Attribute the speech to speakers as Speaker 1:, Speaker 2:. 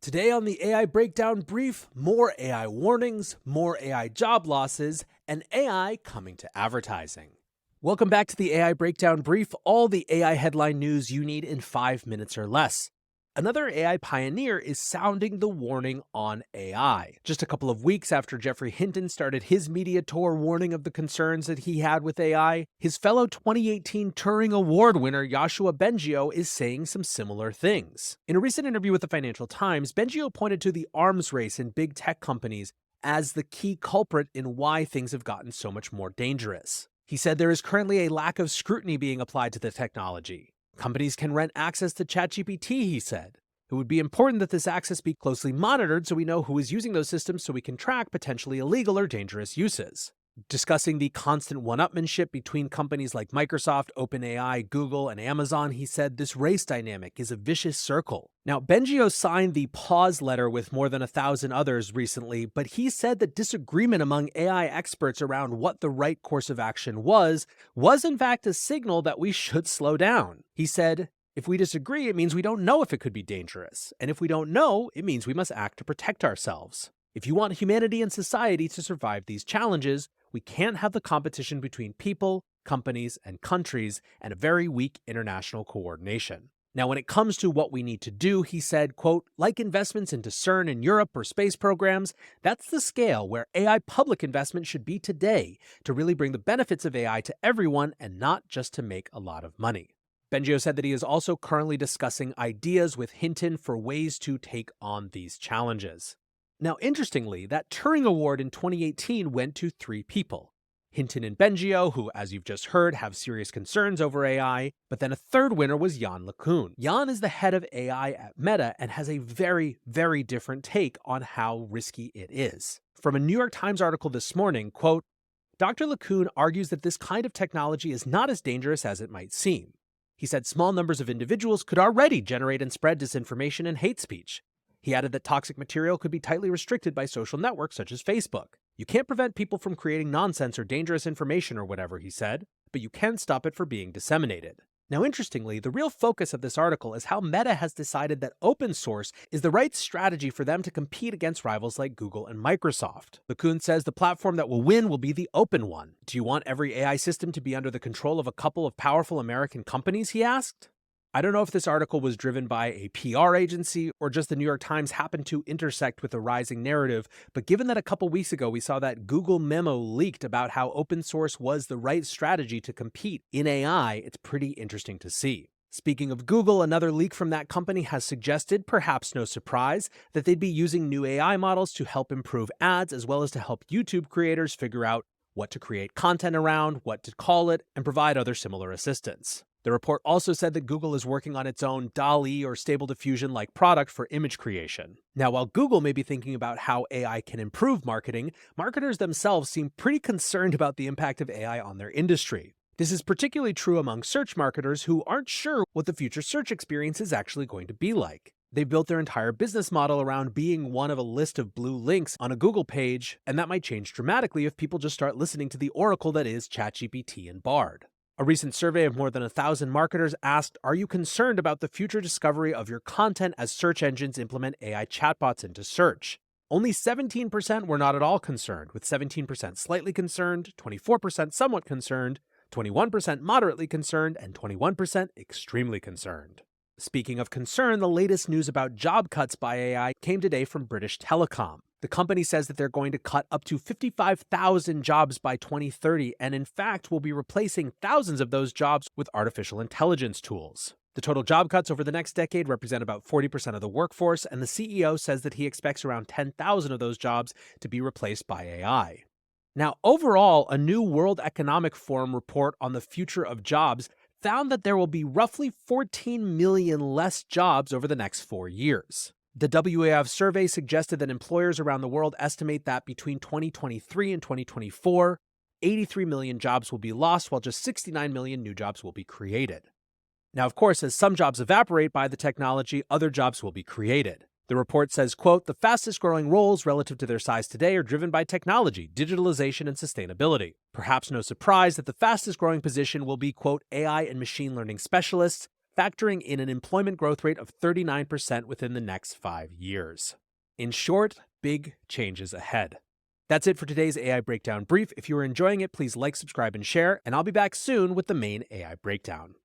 Speaker 1: Today on the AI Breakdown Brief, more AI warnings, more AI job losses, and AI coming to advertising. Welcome back to the AI Breakdown Brief, all the AI headline news you need in 5 minutes or less. Another AI pioneer is sounding the warning on AI. Just a couple of weeks after Geoffrey Hinton started his media tour warning of the concerns that he had with AI, his fellow 2018 Turing Award winner Yoshua Bengio is saying some similar things. In a recent interview with the Financial Times, Bengio pointed to the arms race in big tech companies as the key culprit in why things have gotten so much more dangerous. He said there is currently a lack of scrutiny being applied to the technology. Companies can rent access to ChatGPT, he said. It would be important that this access be closely monitored so we know who is using those systems so we can track potentially illegal or dangerous uses. Discussing the constant one-upmanship between companies like Microsoft, OpenAI, Google, and Amazon, he said this race dynamic is a vicious circle. Now, Bengio signed the pause letter with more than 1,000 others recently, but he said that disagreement among AI experts around what the right course of action was in fact a signal that we should slow down. He said, if we disagree, it means we don't know if it could be dangerous. And if we don't know, it means we must act to protect ourselves. If you want humanity and society to survive these challenges, we can't have the competition between people, companies, and countries, and a very weak international coordination. Now, when it comes to what we need to do, he said, quote, like investments into CERN in Europe or space programs, that's the scale where AI public investment should be today to really bring the benefits of AI to everyone and not just to make a lot of money. Bengio said that he is also currently discussing ideas with Hinton for ways to take on these challenges. Now, interestingly, that Turing Award in 2018 went to 3 people. Hinton and Bengio, who, as you've just heard, have serious concerns over AI, but then a third winner was Yann LeCun. Yann is the head of AI at Meta and has a very, very different take on how risky it is. From a New York Times article this morning, quote, Dr. LeCun argues that this kind of technology is not as dangerous as it might seem. He said small numbers of individuals could already generate and spread disinformation and hate speech. He added that toxic material could be tightly restricted by social networks such as Facebook. You can't prevent people from creating nonsense or dangerous information or whatever, he said, but you can stop it from being disseminated. Now, interestingly, the real focus of this article is how Meta has decided that open source is the right strategy for them to compete against rivals like Google and Microsoft. LeCun says the platform that will win will be the open one. Do you want every AI system to be under the control of a couple of powerful American companies, he asked? I don't know if this article was driven by a PR agency or just the New York Times happened to intersect with a rising narrative, but given that a couple weeks ago we saw that Google memo leaked about how open source was the right strategy to compete in AI, it's pretty interesting to see. Speaking of Google, another leak from that company has suggested, perhaps no surprise, that they'd be using new AI models to help improve ads as well as to help YouTube creators figure out what to create content around, what to call it, and provide other similar assistance. The report also said that Google is working on its own DALL-E or Stable Diffusion-like product for image creation. Now, while Google may be thinking about how AI can improve marketing, marketers themselves seem pretty concerned about the impact of AI on their industry. This is particularly true among search marketers who aren't sure what the future search experience is actually going to be like. They've built their entire business model around being one of a list of blue links on a Google page, and that might change dramatically if people just start listening to the oracle that is ChatGPT and Bard. A recent survey of more than 1,000 marketers asked, are you concerned about the future discovery of your content as search engines implement AI chatbots into search? Only 17% were not at all concerned, with 17% slightly concerned, 24% somewhat concerned, 21% moderately concerned, and 21% extremely concerned. Speaking of concern, the latest news about job cuts by AI came today from British Telecom. The company says that they're going to cut up to 55,000 jobs by 2030, and in fact will be replacing thousands of those jobs with artificial intelligence tools. The total job cuts over the next decade represent about 40% of the workforce, and the CEO says that he expects around 10,000 of those jobs to be replaced by AI. Now, overall, a new World Economic Forum report on the future of jobs found that there will be roughly 14 million less jobs over the next 4 years. The WEF survey suggested that employers around the world estimate that between 2023 and 2024, 83 million jobs will be lost, while just 69 million new jobs will be created. Now, of course, as some jobs evaporate by the technology, other jobs will be created. The report says, quote, the fastest growing roles relative to their size today are driven by technology, digitalization, and sustainability. Perhaps no surprise that the fastest growing position will be, quote, AI and machine learning specialists, factoring in an employment growth rate of 39% within the next 5 years. In short, big changes ahead. That's it for today's AI Breakdown Brief. If you are enjoying it, please like, subscribe, and share, and I'll be back soon with the main AI Breakdown.